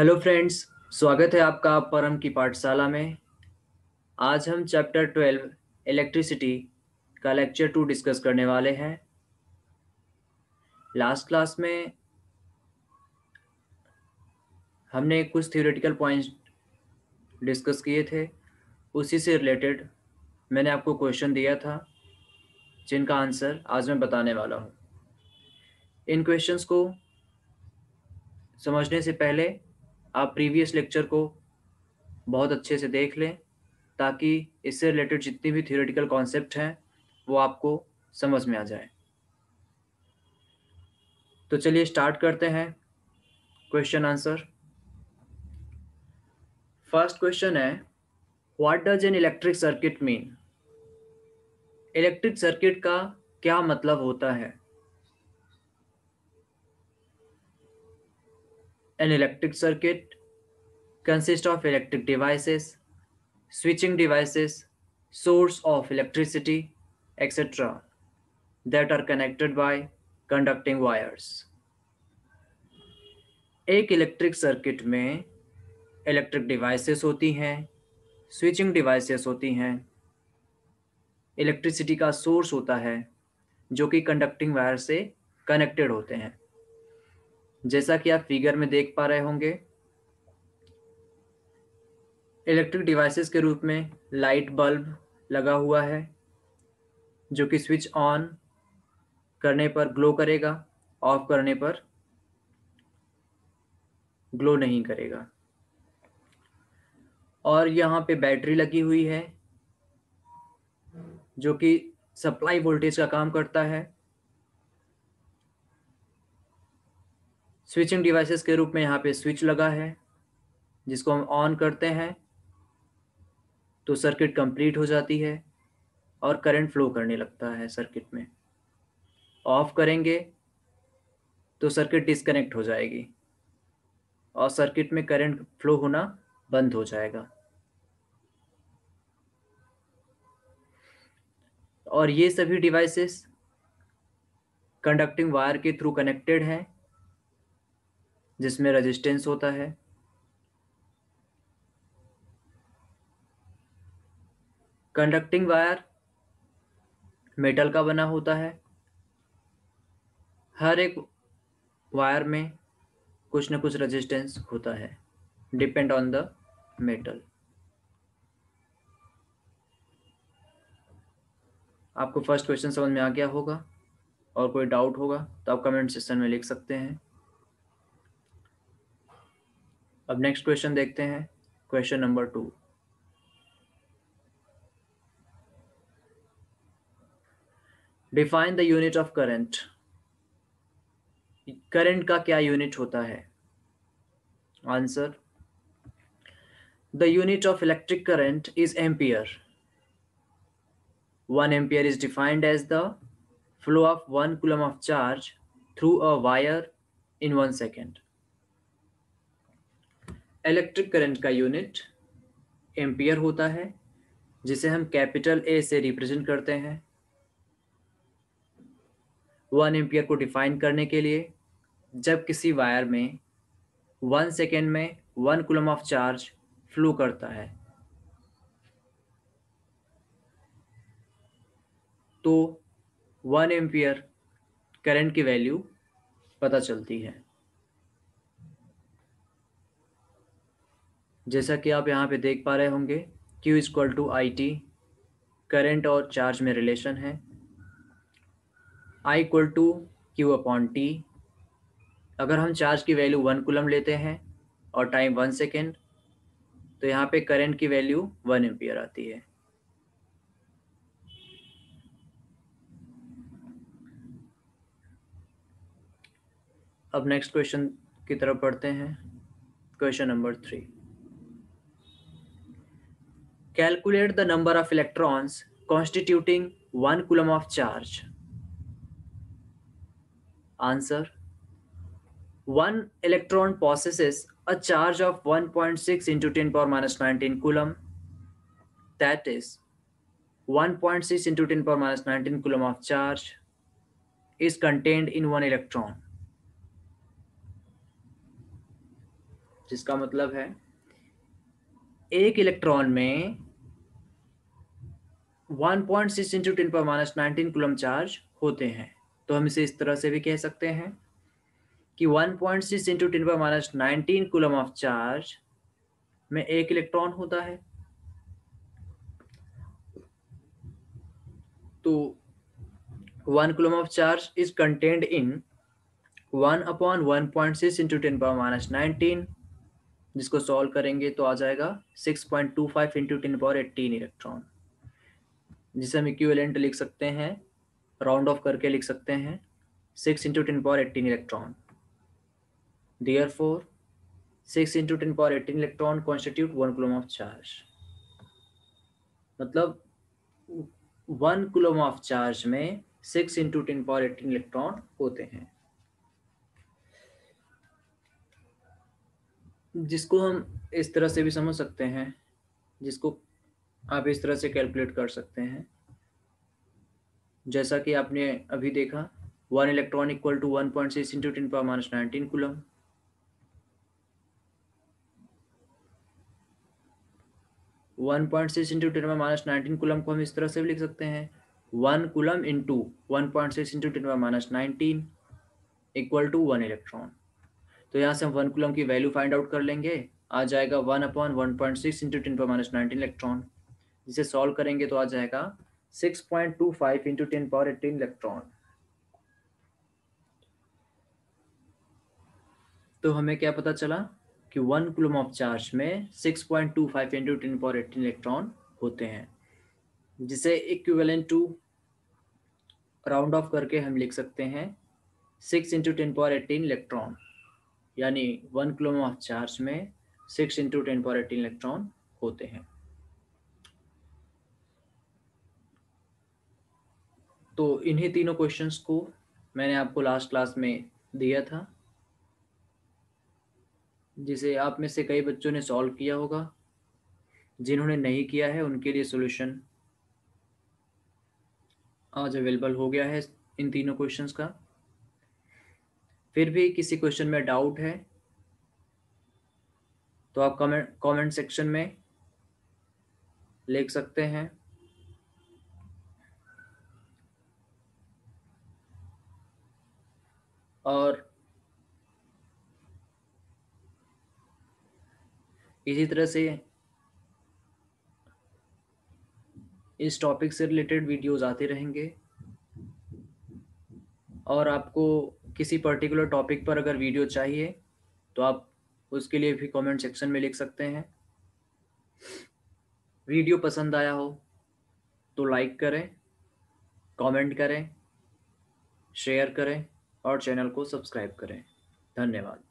Hello friends, स्वागत है आपका परम की पाठशाला में। आज हम चैप्टर 12 इलेक्ट्रिसिटी का लेक्चर 2 डिस्कस करने वाले हैं। लास्ट क्लास में हमने कुछ थ्योरेटिकल पॉइंट्स डिस्कस किए थे। उसी से रिलेटेड मैंने आपको क्वेश्चन दिया था जिनका आंसर आज मैं बताने वाला हूँ। इन क्वेश्चंस को समझने से पहले आप प्रीवियस लेक्चर को बहुत अच्छे से देख लें ताकि इससे रिलेटेड जितनी भी थ्योरेटिकल कॉन्सेप्ट हैं वो आपको समझ में आ जाए। तो चलिए स्टार्ट करते हैं क्वेश्चन आंसर। फर्स्ट क्वेश्चन है, what does an electric circuit mean? Electric circuit का क्या मतलब होता है? An electric circuit consist of electric devices, switching devices, source of electricity, etc. that are connected by conducting wires. एक electric circuit में electric devices होती हैं, switching devices होती हैं, इलेक्ट्रिसिटी का सोर्स होता है जो कि कंडक्टिंग वायर से कनेक्टेड होते हैं। जैसा कि आप फिगर में देख पा रहे होंगे, इलेक्ट्रिक डिवाइसेस के रूप में लाइट बल्ब लगा हुआ है जो कि स्विच ऑन करने पर ग्लो करेगा, ऑफ करने पर ग्लो नहीं करेगा। और यहाँ पे बैटरी लगी हुई है जो कि सप्लाई वोल्टेज का काम करता है। स्विचिंग डिवाइसेस के रूप में यहाँ पे स्विच लगा है जिसको हम ऑन करते हैं तो सर्किट कंप्लीट हो जाती है और करंट फ्लो करने लगता है सर्किट में। ऑफ करेंगे तो सर्किट डिस्कनेक्ट हो जाएगी और सर्किट में करंट फ्लो होना बंद हो जाएगा। और ये सभी डिवाइसेस कंडक्टिंग वायर के थ्रू कनेक्टेड हैं जिसमें रेजिस्टेंस होता है। कंडक्टिंग वायर मेटल का बना होता है। हर एक वायर में कुछ न कुछ रेजिस्टेंस होता है, डिपेंड ऑन द मेटल। आपको फर्स्ट क्वेश्चन समझ में आ गया होगा और कोई डाउट होगा तो आप कमेंट सेक्शन में लिख सकते हैं। अब नेक्स्ट क्वेश्चन देखते हैं, question number 2। Define the unit of current. Current का क्या यूनिट होता है? Answer, the unit of electric current is ampere. 1 ampere is defined as the flow of 1 coulomb of charge through a wire in 1 second. Electric current का unit ampere होता है जिसे हम capital A से रिप्रेजेंट करते हैं। 1 एम्पियर को define करने के लिए जब किसी वायर में 1 सेकेंड में 1 कूलम ऑफ चार्ज फ्लो करता है तो 1 एम्पियर करंट की वैल्यू पता चलती है। जैसा कि आप यहाँ पे देख पा रहे होंगे, Q equal to I T current और चार्ज में रिलेशन है। I equal to Q upon T. अगर हम चार्ज की वैल्यू 1 कूलम लेते हैं और टाइम 1 सेकेंड तो यहाँ पे करंट की वैल्यू 1 एम्पियर आती है। अब नेक्स्ट क्वेश्चन की तरफ बढ़ते हैं, question number 3। Calculate the number of electrons constituting 1 coulomb of charge. Answer, 1 electron possesses a charge of 1.6 into 10 power minus 19 coulomb. That is, 1.6 into 10 power minus 19 coulomb of charge is contained in 1 electron. जिसका मतलब है एक electron में 1.6 into 10⁻19 coulomb charge होते हैं। तो हम इसे इस तरह से भी कह सकते हैं कि 1.6 इंटू 10⁻19 कूलम ऑफ चार्ज में एक इलेक्ट्रॉन होता है। तो 1 coulomb of charge is contained in 1/1.6 into 10⁻19, जिसको सॉल्व करेंगे तो आ जाएगा 6.25 इंटू 10⁻18 इलेक्ट्रॉन, जिसे हम इक्विवेलेंट लिख सकते हैं, राउंड ऑफ करके लिख सकते हैं 6 into 10⁻18 electron. Therefore 6 into 10⁻18 electron constitute 1 coulomb of charge. मतलब 1 कूलम ऑफ चार्ज में 6 इंटू 10⁻18 इलेक्ट्रॉन होते हैं, जिसको हम इस तरह से भी समझ सकते हैं, जिसको आप इस तरह से कैलकुलेट कर सकते हैं, जैसा कि आपने अभी देखा 1 electron equal to 1.6 into 10⁻19 coulomb. One point six into 10⁻19 coulomb को हम इस तरह से भी लिख सकते हैं 1 coulomb into 1.6 into 10⁻19 equal to 1 electron. तो यहाँ से हम 1 कूलम की वैल्यू फाइंड आउट कर लेंगे, आ जाएगा 1/1.6 इंटू 10⁻19 इलेक्ट्रॉन, जिसे सॉल्व करेंगे तो आ जाएगा 6.25 इंटू 10⁻18 इलेक्ट्रॉन। तो हमें क्या पता चला कि 1 कूलम ऑफ चार्ज में 6.25 इंटू 10⁻18 इलेक्ट्रॉन होते हैं, जिसे इक्विवेलेंट टू राउंड ऑफ करके हम लिख सकते हैं 6 इंटू 10⁻18 इलेक्ट्रॉन, यानी 1 कूलम ऑफ चार्ज में 6 इंटू 10⁻18 इलेक्ट्रॉन होते हैं। तो इन्हीं तीनों क्वेश्चंस को मैंने आपको लास्ट क्लास में दिया था, जिसे आप में से कई बच्चों ने सॉल्व किया होगा। जिन्होंने नहीं किया है उनके लिए सॉल्यूशन आज अवेलेबल हो गया है इन तीनों क्वेश्चंस का। फिर भी किसी क्वेश्चन में डाउट है तो आप कमेंट सेक्शन में लिख सकते हैं। और इसी तरह से इस टॉपिक से रिलेटेड वीडियोस आते रहेंगे, और आपको किसी पर्टिकुलर टॉपिक पर अगर वीडियो चाहिए तो आप उसके लिए भी कमेंट सेक्शन में लिख सकते हैं। वीडियो पसंद आया हो तो लाइक करें, कमेंट करें, शेयर करें और चैनल को सब्सक्राइब करें। धन्यवाद।